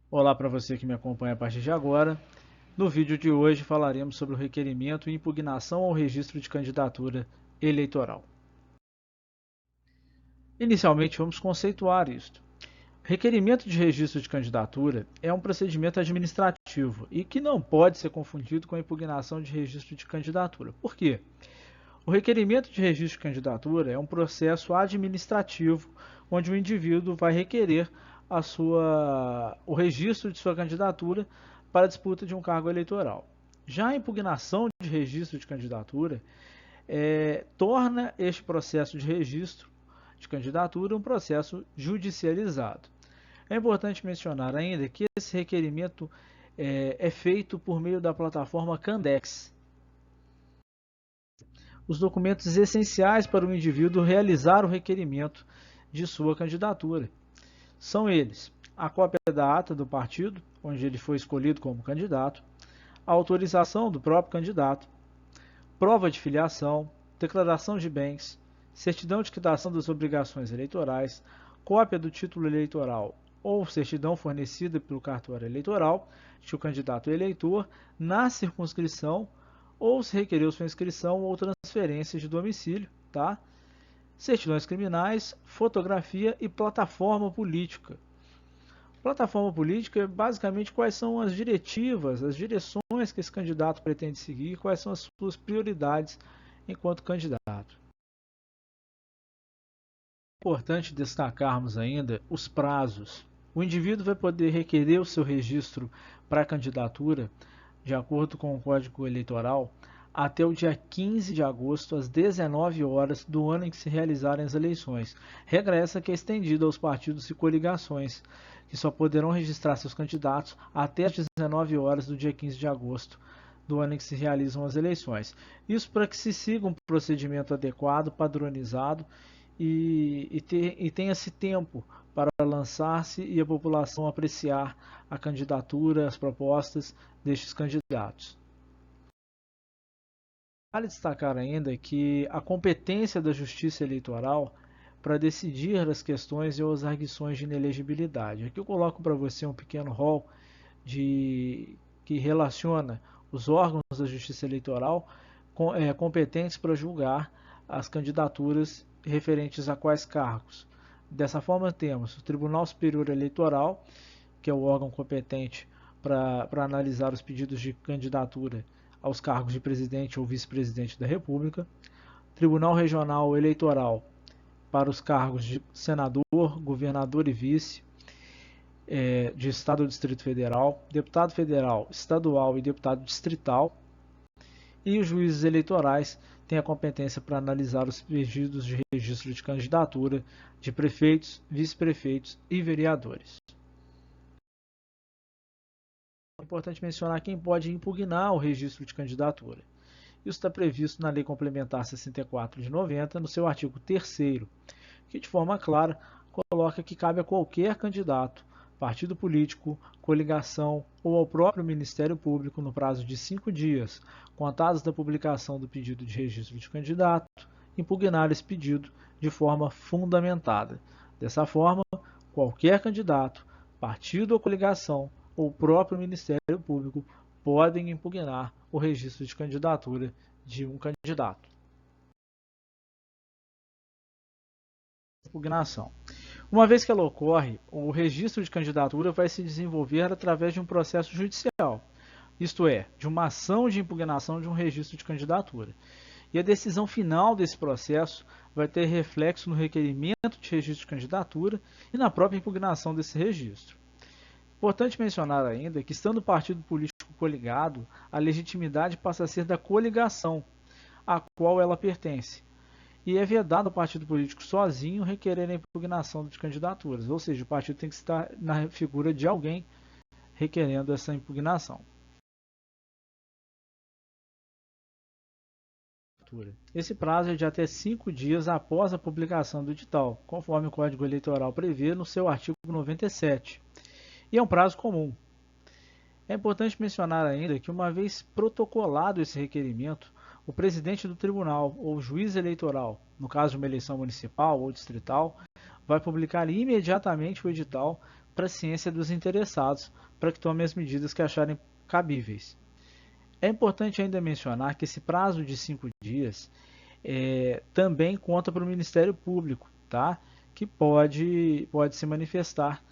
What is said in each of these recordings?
Olá para você que me acompanha a partir de agora. No vídeo de hoje falaremos sobre o requerimento e impugnação ao registro de candidatura eleitoral. Inicialmente, vamos conceituar isto. Requerimento de registro de candidatura é um procedimento administrativo e que não pode ser confundido com a impugnação de registro de candidatura. Por quê? O requerimento de registro de candidatura é um processo administrativo onde o indivíduo vai requerer o registro de sua candidatura para a disputa de um cargo eleitoral. Já a impugnação de registro de candidatura torna este processo de registro de candidatura um processo judicializado. É importante mencionar ainda que esse requerimento é feito por meio da plataforma Candex. Os documentos essenciais para o indivíduo realizar o requerimento de sua candidatura. São eles: a cópia da ata do partido, onde ele foi escolhido como candidato, a autorização do próprio candidato, prova de filiação, declaração de bens, certidão de quitação das obrigações eleitorais, cópia do título eleitoral ou certidão fornecida pelo cartório eleitoral, se o candidato é eleitor, na circunscrição ou se requereu sua inscrição ou transferência de domicílio, tá? Certidões criminais, fotografia e plataforma política. Plataforma política é basicamente quais são as diretivas, as direções que esse candidato pretende seguir, quais são as suas prioridades enquanto candidato. É importante destacarmos ainda os prazos. O indivíduo vai poder requerer o seu registro para a candidatura, de acordo com o Código Eleitoral, até o dia 15 de agosto, às 19 horas do ano em que se realizarem as eleições. Regra essa que é estendida aos partidos e coligações, que só poderão registrar seus candidatos até às 19 horas do dia 15 de agosto do ano em que se realizam as eleições. Isso para que se siga um procedimento adequado, padronizado e tenha-se tempo para lançar-se e a população apreciar a candidatura, as propostas destes candidatos. Vale destacar ainda que a competência da Justiça Eleitoral para decidir as questões e as arguições de inelegibilidade. Aqui eu coloco para você um pequeno rol que relaciona os órgãos da Justiça Eleitoral competentes para julgar as candidaturas referentes a quais cargos. Dessa forma, temos o Tribunal Superior Eleitoral, que é o órgão competente para analisar os pedidos de candidatura aos cargos de presidente ou vice-presidente da República, Tribunal Regional Eleitoral para os cargos de senador, governador e vice, de Estado ou Distrito Federal, deputado federal, estadual e deputado distrital, e os juízes eleitorais têm a competência para analisar os pedidos de registro de candidatura de prefeitos, vice-prefeitos e vereadores. É importante mencionar quem pode impugnar o registro de candidatura. Isso está previsto na Lei Complementar 64 de 90, no seu artigo 3º, que de forma clara coloca que cabe a qualquer candidato, partido político, coligação ou ao próprio Ministério Público, no prazo de 5 dias, contados da publicação do pedido de registro de candidato, impugnar esse pedido de forma fundamentada. Dessa forma, qualquer candidato, partido ou coligação ou próprio Ministério Público podem impugnar o registro de candidatura de um candidato. Impugnação. Uma vez que ela ocorre, o registro de candidatura vai se desenvolver através de um processo judicial, isto é, de uma ação de impugnação de um registro de candidatura. E a decisão final desse processo vai ter reflexo no requerimento de registro de candidatura e na própria impugnação desse registro. Importante mencionar ainda que, estando o partido político coligado, a legitimidade passa a ser da coligação a qual ela pertence. E é vedado ao partido político sozinho requerer a impugnação de candidaturas, ou seja, o partido tem que estar na figura de alguém requerendo essa impugnação. Esse prazo é de até 5 dias após a publicação do edital, conforme o Código Eleitoral prevê no seu artigo 97. E é um prazo comum. É importante mencionar ainda que, uma vez protocolado esse requerimento, o presidente do tribunal ou juiz eleitoral, no caso de uma eleição municipal ou distrital, vai publicar imediatamente o edital para a ciência dos interessados, para que tomem as medidas que acharem cabíveis. É importante ainda mencionar que esse prazo de 5 dias também conta para o Ministério Público, tá? Que pode se manifestar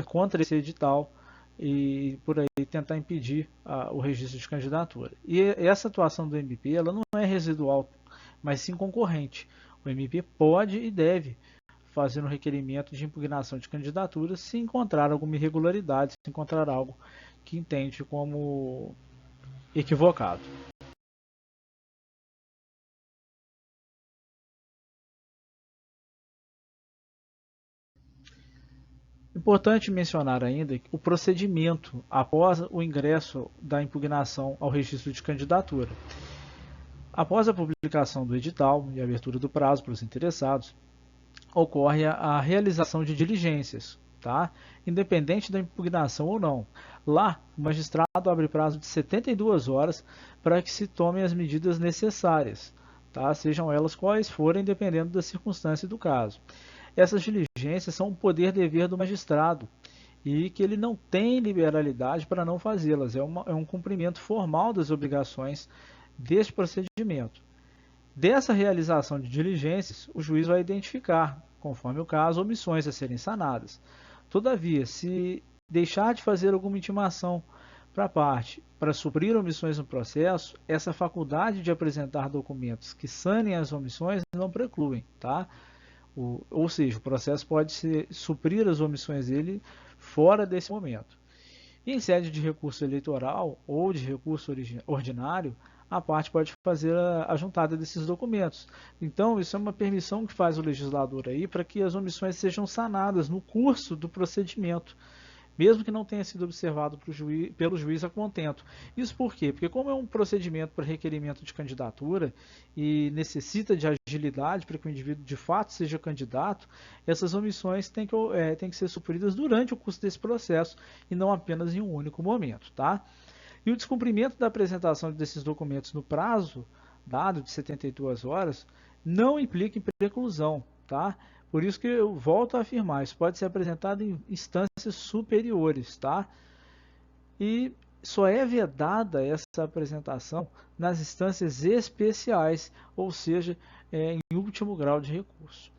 contra esse edital e por aí tentar impedir o registro de candidatura. E essa atuação do MP ela não é residual, mas sim concorrente. O MP pode e deve fazer um requerimento de impugnação de candidatura se encontrar alguma irregularidade, se encontrar algo que entende como equivocado. Importante mencionar ainda o procedimento após o ingresso da impugnação ao registro de candidatura. Após a publicação do edital e a abertura do prazo para os interessados, ocorre a realização de diligências, tá? Independente da impugnação ou não. Lá, o magistrado abre prazo de 72 horas para que se tomem as medidas necessárias, tá? Sejam elas quais forem, dependendo da circunstância do caso. Essas diligências são um poder-dever do magistrado e que ele não tem liberalidade para não fazê-las. É um cumprimento formal das obrigações deste procedimento. Dessa realização de diligências, o juiz vai identificar, conforme o caso, omissões a serem sanadas. Todavia, se deixar de fazer alguma intimação para a parte para suprir omissões no processo, essa faculdade de apresentar documentos que sanem as omissões não precluem, tá? Ou seja, o processo pode suprir as omissões dele fora desse momento. E em sede de recurso eleitoral ou de recurso ordinário, a parte pode fazer a juntada desses documentos. Então, isso é uma permissão que faz o legislador aí para que as omissões sejam sanadas no curso do procedimento, mesmo que não tenha sido observado pelo juiz a contento. Isso por quê? Porque como é um procedimento para requerimento de candidatura e necessita de agilidade para que o indivíduo de fato seja candidato, essas omissões têm que ser supridas durante o curso desse processo e não apenas em um único momento, tá? E o descumprimento da apresentação desses documentos no prazo dado de 72 horas não implica em preclusão, tá? Por isso que eu volto a afirmar, isso pode ser apresentado em instâncias superiores, tá? E só é vedada essa apresentação nas instâncias especiais, ou seja, em último grau de recurso.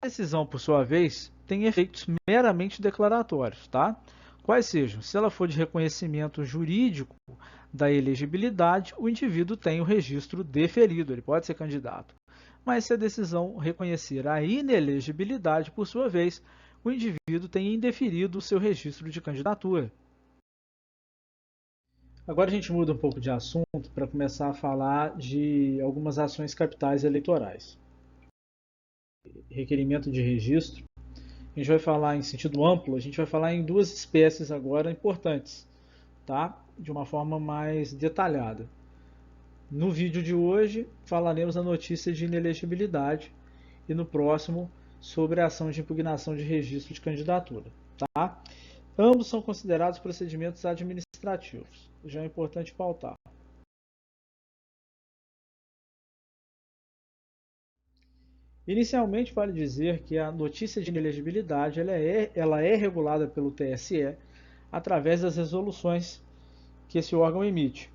A decisão, por sua vez, tem efeitos meramente declaratórios, tá? Quais sejam, se ela for de reconhecimento jurídico da elegibilidade, o indivíduo tem o registro deferido, ele pode ser candidato. Mas se a decisão reconhecer a inelegibilidade, por sua vez, o indivíduo tem indeferido o seu registro de candidatura. Agora a gente muda um pouco de assunto para começar a falar de algumas ações capitais eleitorais. Requerimento de registro. A gente vai falar em sentido amplo, a gente vai falar em duas espécies agora importantes, tá? De uma forma mais detalhada. No vídeo de hoje falaremos da notícia de inelegibilidade e no próximo sobre a ação de impugnação de registro de candidatura, tá? Ambos são considerados procedimentos administrativos, já é importante pautar. Inicialmente, vale dizer que a notícia de inelegibilidade ela é regulada pelo TSE através das resoluções que esse órgão emite.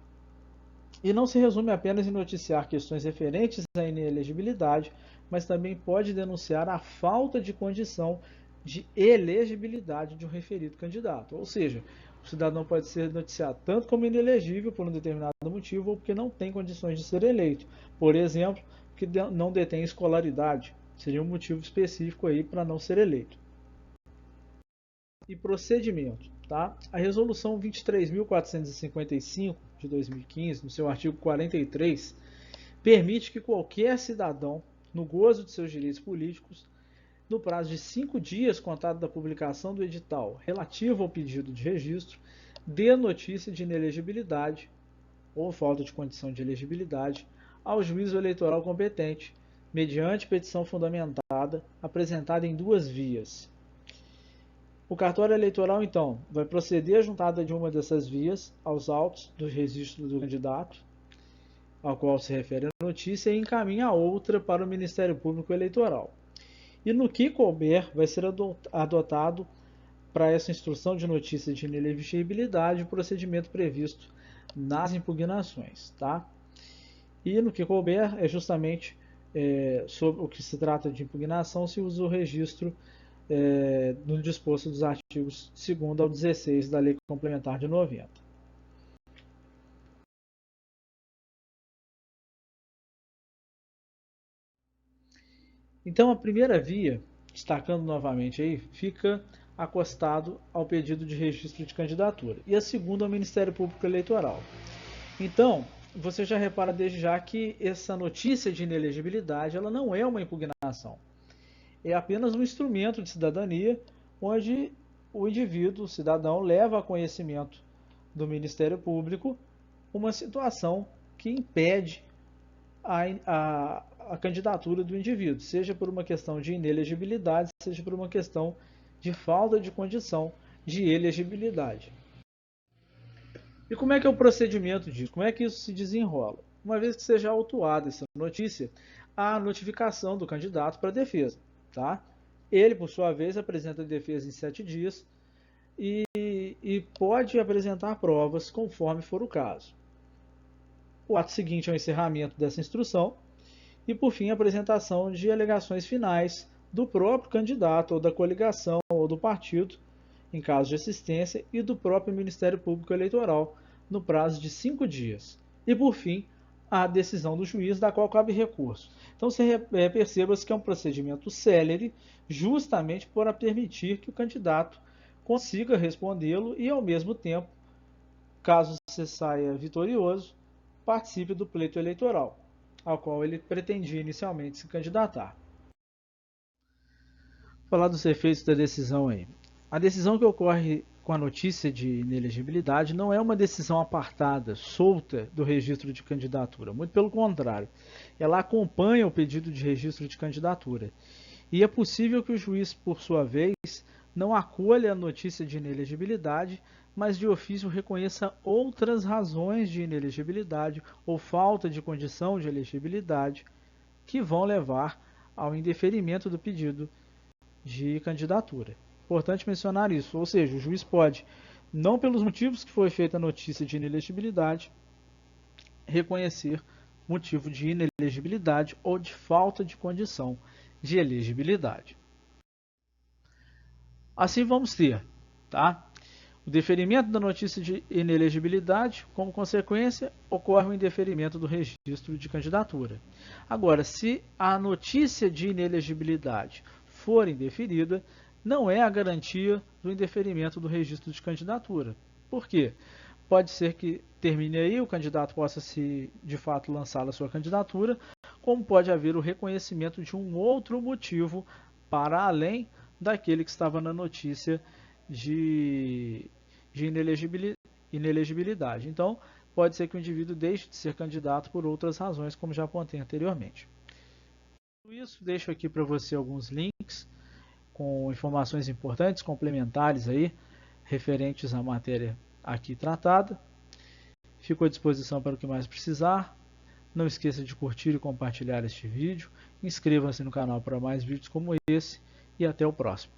E não se resume apenas em noticiar questões referentes à inelegibilidade, mas também pode denunciar a falta de condição de elegibilidade de um referido candidato. Ou seja, o cidadão pode ser noticiado tanto como inelegível por um determinado motivo ou porque não tem condições de ser eleito. Por exemplo, que não detém escolaridade. Seria um motivo específico aí para não ser eleito. E procedimento. Tá? A Resolução 23.455 de 2015, no seu artigo 43, permite que qualquer cidadão, no gozo de seus direitos políticos, no prazo de 5 dias contado da publicação do edital relativo ao pedido de registro, dê notícia de inelegibilidade ou falta de condição de elegibilidade ao juízo eleitoral competente, mediante petição fundamentada, apresentada em duas vias. O cartório eleitoral, então, vai proceder à juntada de uma dessas vias aos autos do registro do candidato, ao qual se refere a notícia, e encaminha a outra para o Ministério Público Eleitoral. e no que couber vai ser adotado para essa instrução de notícia de inelegibilidade o procedimento previsto nas impugnações, tá? E no que couber é justamente sobre o que se trata de impugnação se usa o registro no disposto dos artigos 2º ao 16 da Lei Complementar de 90. Então, a primeira via, destacando novamente aí, fica acostado ao pedido de registro de candidatura. E a segunda ao Ministério Público Eleitoral. Então, você já repara desde já que essa notícia de inelegibilidade ela não é uma impugnação. É apenas um instrumento de cidadania onde o indivíduo, o cidadão, leva a conhecimento do Ministério Público uma situação que impede a candidatura do indivíduo, seja por uma questão de inelegibilidade, seja por uma questão de falta de condição de elegibilidade. E como é que é o procedimento disso? Como é que isso se desenrola? Uma vez que seja autuada essa notícia, há a notificação do candidato para a defesa. Tá? Ele, por sua vez, apresenta a defesa em 7 dias e pode apresentar provas conforme for o caso. O ato seguinte é o encerramento dessa instrução e, por fim, a apresentação de alegações finais do próprio candidato ou da coligação ou do partido, em caso de assistência, e do próprio Ministério Público Eleitoral, no prazo de 5 dias. E, por fim, a decisão do juiz, da qual cabe recurso. Então, você perceba que é um procedimento célere, justamente para permitir que o candidato consiga respondê-lo e, ao mesmo tempo, caso você saia vitorioso, participe do pleito eleitoral, ao qual ele pretendia inicialmente se candidatar. Vou falar dos efeitos da decisão aí. A decisão que ocorre com a notícia de inelegibilidade não é uma decisão apartada, solta do registro de candidatura. Muito pelo contrário, ela acompanha o pedido de registro de candidatura. E é possível que o juiz, por sua vez, não acolha a notícia de inelegibilidade, mas de ofício reconheça outras razões de inelegibilidade ou falta de condição de elegibilidade que vão levar ao indeferimento do pedido de candidatura. Importante mencionar isso, ou seja, o juiz pode, não pelos motivos que foi feita a notícia de inelegibilidade, reconhecer motivo de inelegibilidade ou de falta de condição de elegibilidade. Assim vamos ter, tá? O deferimento da notícia de inelegibilidade, como consequência, ocorre o indeferimento do registro de candidatura. Agora, se a notícia de inelegibilidade for indeferida, não é a garantia do indeferimento do registro de candidatura. Por quê? Pode ser que termine aí, o candidato possa de fato lançar a sua candidatura, como pode haver o reconhecimento de um outro motivo para além daquele que estava na notícia de inelegibilidade. Então, pode ser que o indivíduo deixe de ser candidato por outras razões, como já apontei anteriormente. Com isso, deixo aqui para você alguns links com informações importantes, complementares aí, referentes à matéria aqui tratada. Fico à disposição para o que mais precisar. Não esqueça de curtir e compartilhar este vídeo. Inscreva-se no canal para mais vídeos como esse e até o próximo.